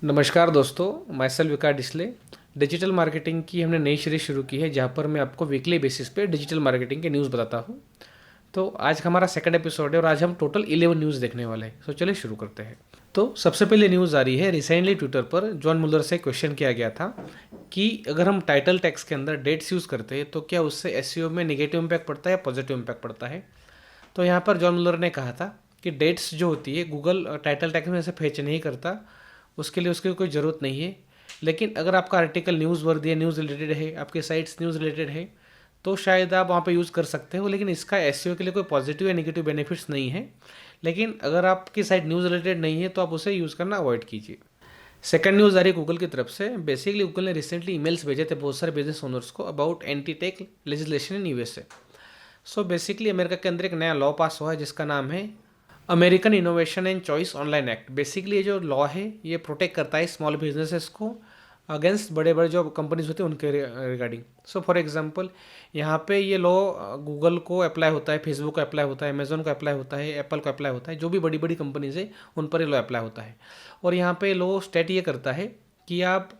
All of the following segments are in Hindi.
नमस्कार दोस्तों, मैं सेल विकास डिसले। डिजिटल मार्केटिंग की हमने नई सीरीज शुरू की है जहाँ पर मैं आपको वीकली बेसिस पे डिजिटल मार्केटिंग के न्यूज़ बताता हूँ। तो आज हमारा सेकंड एपिसोड है और आज हम टोटल 11 न्यूज़ देखने वाले हैं। तो चलिए शुरू करते हैं। तो सबसे पहले न्यूज़ आ रही है, रिसेंटली ट्विटर पर जॉन मुलर से क्वेश्चन किया गया था कि अगर हम टाइटल टैग्स के अंदर डेट्स यूज़ करते हैं तो क्या उससे एसईओ में नेगेटिव इम्पैक्ट पड़ता है या पॉजिटिव इम्पैक्ट पड़ता है। तो यहाँ पर जॉन मुलर ने कहा था कि डेट्स जो होती है गूगल टाइटल टैग में से फेच नहीं करता, उसके लिए उसकी कोई ज़रूरत नहीं है। लेकिन अगर आपका आर्टिकल न्यूज़ वर्दी है, न्यूज़ रिलेटेड है, आपके साइट्स न्यूज़ रिलेटेड है, तो शायद आप वहाँ पे यूज़ कर सकते हो। लेकिन इसका एसईओ के लिए कोई पॉजिटिव या नेगेटिव बेनिफिट्स नहीं है। लेकिन अगर आपकी साइट न्यूज़ रिलेटेड नहीं है तो आप उसे यूज़ करना अवॉइड कीजिए। सेकंड न्यूज़ आ रही है गूगल की तरफ से। बेसिकली गूगल ने रिसेंटली ईमेल्स भेजे थे बहुत सारे बिजनेस ओनर्स को about anti tech legislation in USA. So basically America के अंदर एक नया लॉ पास हुआ है जिसका नाम है American innovation and choice online act. Basically ये जो लॉ है ये प्रोटेक्ट करता है स्मॉल बिजनेसेस को अगेंस्ट बड़े बड़े जो कंपनीज होते हैं उनके रिगार्डिंग। सो फॉर एग्जांपल यहाँ पे ये लॉ गूगल को अप्लाई होता है, फेसबुक को अप्लाई होता है, अमेजोन को अप्लाई होता है, एप्पल को अप्लाई होता है, जो भी बड़ी बड़ी कंपनीज है उन पर ये लॉ अप्लाई होता है। और यहाँ पे लॉ स्टेट ये करता है कि आप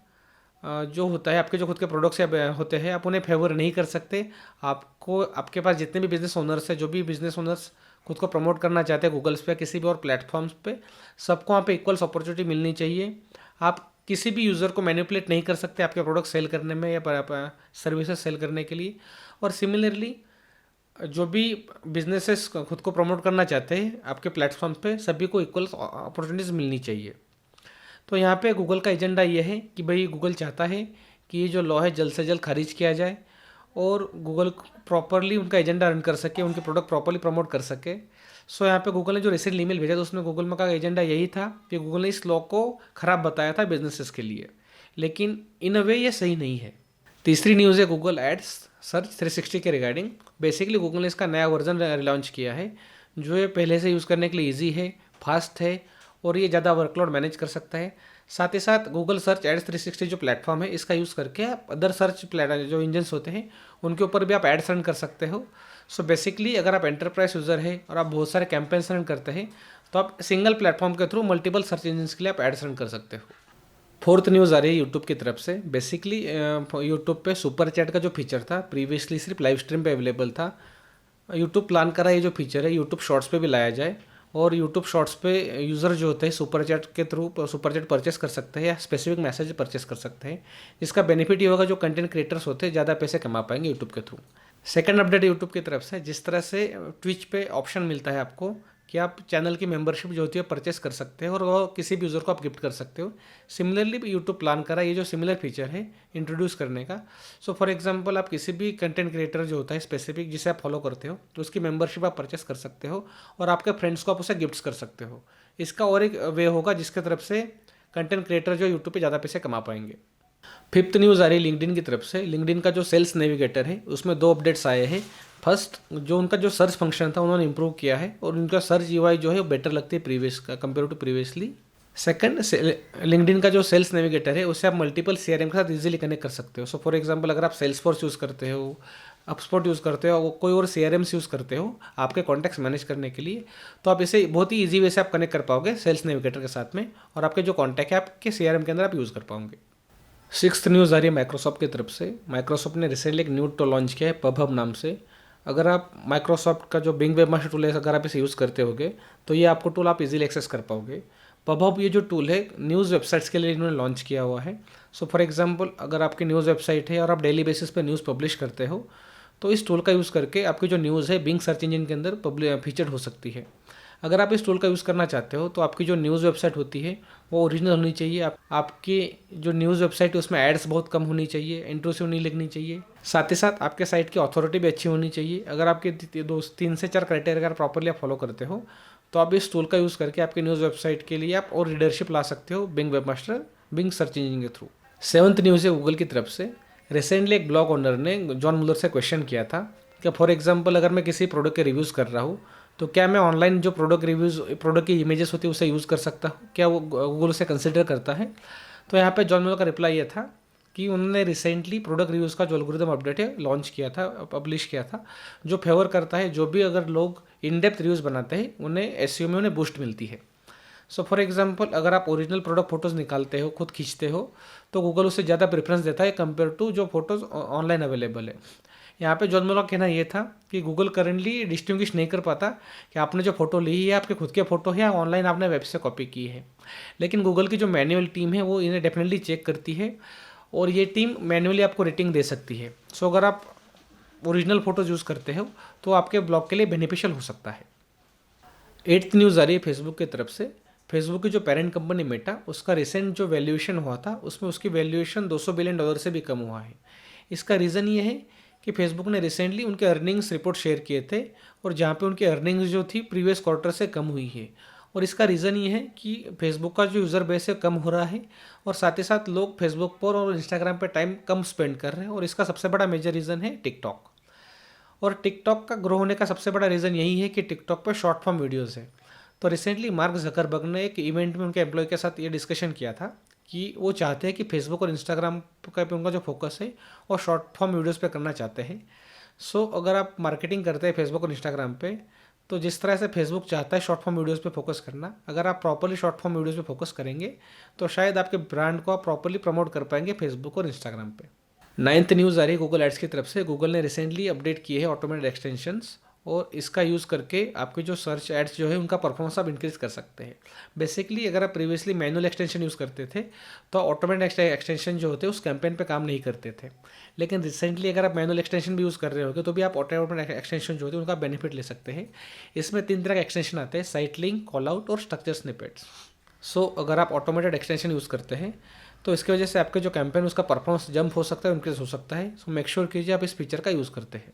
जो होता है आपके जो खुद के प्रोडक्ट्स होते हैं आप उन्हें फेवर नहीं कर सकते। आपको आपके पास जितने भी बिजनेस ओनर्स हैं, जो भी बिजनेस ओनर्स खुद को प्रमोट करना चाहते हैं गूगल्स पे किसी भी और प्लेटफॉर्म्स पे, सबको वहाँ पे इक्वल्स अपॉर्चुनिटी मिलनी चाहिए। आप किसी भी यूज़र को मैनिपुलेट नहीं कर सकते आपके प्रोडक्ट सेल करने में या सर्विसेज सेल करने के लिए। और सिमिलरली जो भी बिजनेसेस खुद को प्रमोट करना चाहते हैं आपके प्लेटफॉर्म पे सभी को इक्वल अपॉर्चुनिटीज़ मिलनी चाहिए। तो यहाँ पे गूगल का एजेंडा ये है कि भाई गूगल चाहता है कि ये जो लॉ है जल्द से जल्द खारिज किया जाए और गूगल प्रॉपरली उनका एजेंडा रन कर सके, उनके प्रोडक्ट प्रॉपरली प्रमोट कर सके। सो यहाँ पे गूगल ने जो रिसेंट ईमेल भेजा तो उसमें गूगल में का एजेंडा यही था कि गूगल ने इस लॉ को ख़राब बताया था बिजनेसेस के लिए, लेकिन इन अ वे ये सही नहीं है। तीसरी न्यूज़ है गूगल एड्स सर्च 360 के रिगार्डिंग। बेसिकली गूगल ने इसका नया वर्जन लॉन्च किया है जो ये पहले से यूज़ करने के लिए ईजी है, फास्ट है और ये ज़्यादा वर्कलोड मैनेज कर सकता है। साथ ही साथ गूगल सर्च एड्स 360 जो प्लेटफॉर्म है इसका यूज़ करके आप अदर सर्च जो इंजन्स होते हैं उनके ऊपर भी आप एड्स रन कर सकते हो। सो बेसिकली अगर आप एंटरप्राइज यूज़र है और आप बहुत सारे कैंपेन्स रन करते हैं तो आप सिंगल प्लेटफॉर्म के थ्रू मल्टीपल सर्च इंजन्स के लिए आप एड्स रन कर सकते हो। फोर्थ न्यूज़ आ रही है यूट्यूब की तरफ से। बेसिकली यूट्यूब पे सुपर चैट का जो फीचर था प्रीवियसली सिर्फ लाइव स्ट्रीम पे अवेलेबल था। यूट्यूब प्लान कर रहा है ये जो फीचर है यूट्यूब शॉर्ट्स पे भी लाया जाए और यूट्यूब शॉर्ट्स पे यूज़र जो होते हैं सुपर चैट के थ्रू सुपर चैट परचेस कर सकते हैं या स्पेसिफिक मैसेज परचेस कर सकते हैं। इसका बेनिफिट ये होगा जो कंटेंट क्रिएटर्स होते हैं ज़्यादा पैसे कमा पाएंगे यूट्यूब के थ्रू। सेकंड अपडेट यूट्यूब की तरफ से, जिस तरह से ट्विच पे ऑप्शन मिलता है आपको कि आप चैनल की मेंबरशिप जो होती है परचेस कर सकते हो और वो किसी भी यूज़र को आप गिफ्ट कर सकते हो। सिमिलरली यूट्यूब प्लान करा ये जो सिमिलर फीचर है इंट्रोड्यूस करने का। सो फॉर एग्जांपल आप किसी भी कंटेंट क्रिएटर जो होता है स्पेसिफिक जिसे आप फॉलो करते हो तो उसकी मेंबरशिप आप परचेस कर सकते हो और आपके फ्रेंड्स को आप उसे गिफ्ट्स कर सकते हो। इसका और एक वे होगा जिसके तरफ से कंटेंट क्रिएटर जो यूट्यूब पे ज़्यादा पैसे कमा पाएंगे। फिफ्थ न्यूज़ आ रही है लिंक्डइन की तरफ से। लिंक्डइन का जो सेल्स नेविगेटर है उसमें दो अपडेट्स आए हैं। फर्स्ट, जो उनका जो सर्च फंक्शन था उन्होंने इंप्रूव किया है और उनका सर्च यूआई जो है वो बेटर लगती है प्रीवियस का compare to previously. Second, LinkedIn का जो सेल्स नेविगेटर है उससे आप मल्टीपल सीआरएम के साथ इजीली कनेक्ट कर सकते हो। सो फॉर एग्जांपल अगर आप सेल्सफोर्स यूज़ करते हो, अपस्पॉट यूज़ करते हो, कोई और सीआरएम्स यूज़ करते हो आपके कॉन्टैक्ट्स मैनेज करने के लिए, तो आप इसे बहुत ही ईजी वे से आप कनेक्ट कर पाओगे सेल्स नेविगेटर के साथ में और आपके जो कॉन्टैक्ट है आपके सीआरएम के अंदर आप यूज़ कर पाओगे। सिक्स्थ न्यूज़ आ रही है माइक्रोसॉफ्ट की तरफ से। माइक्रोसॉफ्ट ने रिसेंटली एक न्यू टूल लॉन्च किया है पबहब नाम से। अगर आप माइक्रोसॉफ्ट का जो बिंग वेबमास्टर टूल है अगर आप इसे यूज़ करते होगे तो ये आपको टूल आप इजीली एक्सेस कर पाओगे। पबहब ये जो टूल है न्यूज़ वेबसाइट्स के लिए इन्होंने लॉन्च किया हुआ है। सो फॉर एग्जांपल अगर आपकी न्यूज़ वेबसाइट है और आप डेली बेसिस पे न्यूज़ पब्लिश करते हो तो इस टूल का यूज़ करके आपकी जो न्यूज़ है बिंग सर्च इंजन के अंदर फीचर्ड हो सकती है। अगर आप इस टूल का यूज़ करना चाहते हो तो आपकी जो न्यूज़ वेबसाइट होती है वो ओरिजिनल होनी चाहिए। आपकी जो न्यूज़ वेबसाइट है उसमें एड्स बहुत कम होनी चाहिए, इंट्रूसिव नहीं लिखनी चाहिए। साथ ही साथ आपके साइट की अथॉरिटी भी अच्छी होनी चाहिए। अगर आपके 3 से 4 क्राइटेरिया अगर प्रॉपरली आप फॉलो करते हो तो आप इस टूल का यूज़ करके आपकी न्यूज़ वेबसाइट के लिए आप और रीडरशिप ला सकते हो Bing webmaster Bing search engine के थ्रू। सेवंथ न्यूज़ है गूगल की तरफ से। रिसेंटली एक ब्लॉग ओनर ने जॉन मुलर से क्वेश्चन किया था कि फॉर एग्जांपल अगर मैं किसी प्रोडक्ट के रिव्यूज़ कर रहा हूँ तो क्या मैं ऑनलाइन जो प्रोडक्ट रिव्यूज़ प्रोडक्ट की इमेजेस होती है उसे यूज़ कर सकता हूँ, क्या वो गूगल उसे कंसिडर करता है। तो यहाँ पे जॉन मुलर का रिप्लाई ये था कि उन्होंने रिसेंटली प्रोडक्ट रिव्यूज़ का जो एल्गोरिथम अपडेट है लॉन्च किया था, पब्लिश किया था, जो फेवर करता है जो भी अगर लोग इन डेप्थ रिव्यूज़ बनाते हैं उन्हें एसईओ में उन्हें बूस्ट मिलती है। सो फॉर एग्जांपल अगर आप ओरिजिनल प्रोडक्ट फ़ोटोज़ निकालते हो, खुद खींचते हो, तो गूगल उससे ज़्यादा प्रेफरेंस देता है कंपेयर टू जो फ़ोटोज़ ऑनलाइन अवेलेबल है। यहाँ पे जॉन मुलर का कहना ये था कि गूगल करंटली डिस्टिंग्विश नहीं कर पाता कि आपने जो फ़ोटो ली है आपके खुद के फ़ोटो है या ऑनलाइन आपने वेब से कॉपी की है। लेकिन गूगल की जो मैनुअल टीम है वो इन्हें डेफिनेटली चेक करती है और ये टीम मैनुअली आपको रेटिंग दे सकती है। सो अगर आप ओरिजिनल फ़ोटोज़ यूज़ करते हो तो आपके ब्लॉग के लिए बेनिफिशियल हो सकता है। 8th न्यूज़ आ रही है फेसबुक की तरफ से। फेसबुक की जो पेरेंट कंपनी मेटा, उसका रिसेंट जो वैल्यूएशन हुआ था उसमें उसकी वैल्यूएशन $200 बिलियन से भी कम हुआ है। इसका रीज़न ये है कि फेसबुक ने रिसेंटली उनके अर्निंग्स रिपोर्ट शेयर किए थे और जहाँ पे उनकी अर्निंग्स जो थी प्रीवियस क्वार्टर से कम हुई है। और इसका रीज़न ये है कि फेसबुक का जो यूज़र बेस है कम हो रहा है और साथ ही साथ लोग फेसबुक पर और इंस्टाग्राम पर टाइम कम स्पेंड कर रहे हैं। और इसका सबसे बड़ा मेजर रीज़न है टिकटॉक। और टिकटॉक का ग्रो होने का सबसे बड़ा रीज़न यही है कि टिकटॉक पर शॉर्ट फॉर्म वीडियोज़ है। तो रिसेंटली मार्क जकरबर्ग ने एक इवेंट में उनके एम्प्लॉय के साथ ये डिस्कशन किया था कि वो चाहते हैं कि फेसबुक और इंस्टाग्राम पे उनका जो फोकस है वो शॉर्ट फॉर्म वीडियोज़ पे करना चाहते हैं। सो अगर आप मार्केटिंग करते हैं फेसबुक और इंस्टाग्राम पे, तो जिस तरह से फेसबुक चाहता है शॉर्ट फॉर्म वीडियोज़ पे फोकस करना, अगर आप प्रॉपरली शॉर्ट फॉर्म वीडियोज़ पे फोकस करेंगे तो शायद आपके ब्रांड को आप प्रॉपरली प्रमोट कर पाएंगे फेसबुक और इंस्टाग्राम पे। 9th न्यूज़ आ रही है गूगल एड्स की तरफ से। गूगल ने रिसेंटली अपडेट किए हैं ऑटोमेटेड एक्सटेंशंस और इसका यूज़ करके आपके जो सर्च एड्स जो है उनका परफॉर्मेंस आप इंक्रीज़ कर सकते हैं। बेसिकली अगर आप प्रीवियसली मैनुअल एक्सटेंशन यूज़ करते थे तो ऑटोमेटेड एक्सटेंशन जो होते हैं उस कैंपेन पे काम नहीं करते थे। लेकिन रिसेंटली अगर आप मैनुअल एक्सटेंशन भी यूज़ कर रहे होगे तो भी आप ऑटोमेटेड एक्सटेंशन जो होते हैं उनका बेनिफिट ले सकते हैं। इसमें 3 तरह के एक्सटेंशन आते हैं: साइट लिंक, कॉल आउट और स्ट्रक्चर स्निपेट्स। सो अगर आप ऑटोमेटेड एक्सटेंशन यूज़ करते हैं तो इसकी वजह से आपके जो कैंपेन उसका परफॉर्मेंस जंप हो सकता है, इंक्रीज हो सकता है। सो मेक श्योर कीजिए आप इस फीचर का यूज़ करते हैं।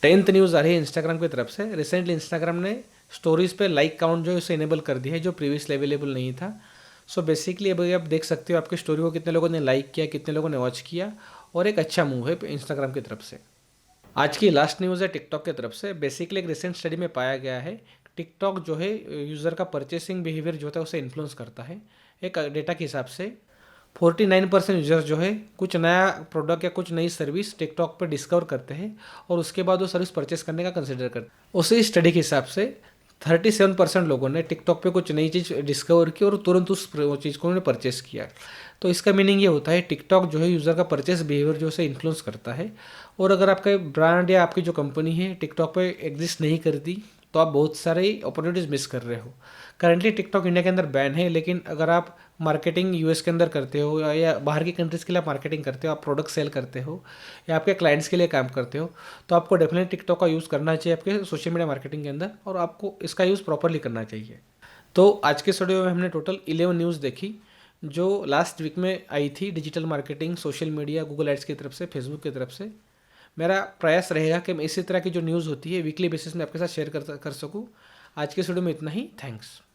10th न्यूज़ आ रही है इंस्टाग्राम की तरफ से। रिसेंटली इंस्टाग्राम ने स्टोरीज पे लाइक काउंट जो है उसे इनेबल कर दिया है जो प्रीवियसली अवेलेबल नहीं था। सो बेसिकली अभी आप देख सकते हो आपकी स्टोरी को कितने लोगों ने लाइक किया, कितने लोगों ने वॉच किया, और एक अच्छा मूव है इंस्टाग्राम की तरफ से। आज की लास्ट न्यूज़ है टिकटॉक की तरफ से। बेसिकली एक रिसेंट स्टडी में पाया गया है टिकटॉक जो है यूज़र का परचेसिंग बिहेवियर जो होता है उसे इन्फ्लुएंस करता है। एक डेटा के हिसाब से 49% यूजर्स जो है कुछ नया प्रोडक्ट या कुछ नई सर्विस टिकटॉक पर डिस्कवर करते हैं और उसके बाद वो सर्विस परचेस करने का कंसिडर करते हैं। उसी स्टडी के हिसाब से 37% लोगों ने टिकटॉक पे कुछ नई चीज़ डिस्कवर की और तुरंत उस वो चीज़ को उन्होंने परचेस किया। तो इसका मीनिंग ये होता है टिकटॉक जो है यूज़र का परचेस बिहेवियर जो उसे इन्फ्लुएंस करता है। और अगर आपका ब्रांड या आपकी जो कंपनी है टिकटॉक पे एग्जिस्ट नहीं करती तो आप बहुत सारे अपॉर्चुनिटीज़ मिस कर रहे हो। करंटली टिकटॉक इंडिया के अंदर बैन है, लेकिन अगर आप मार्केटिंग यूएस के अंदर करते हो या बाहर की कंट्रीज़ के लिए आप मार्केटिंग करते हो, आप प्रोडक्ट सेल करते हो या आपके क्लाइंट्स के लिए काम करते हो, तो आपको डेफिनेटली टिकटॉक का यूज़ करना चाहिए आपके सोशल मीडिया मार्केटिंग के अंदर और आपको इसका यूज़ प्रॉपरली करना चाहिए। तो आज के स्टूडियो में हमने टोटल 11 न्यूज़ देखी जो लास्ट वीक में आई थी digital marketing, social media, Google ads की तरफ से, फेसबुक की तरफ से। मेरा प्रयास रहेगा कि मैं इसी तरह की जो न्यूज़ होती है वीकली बेसिस में आपके साथ शेयर कर सकूँ। आज के स्टूडियो में इतना ही। थैंक्स।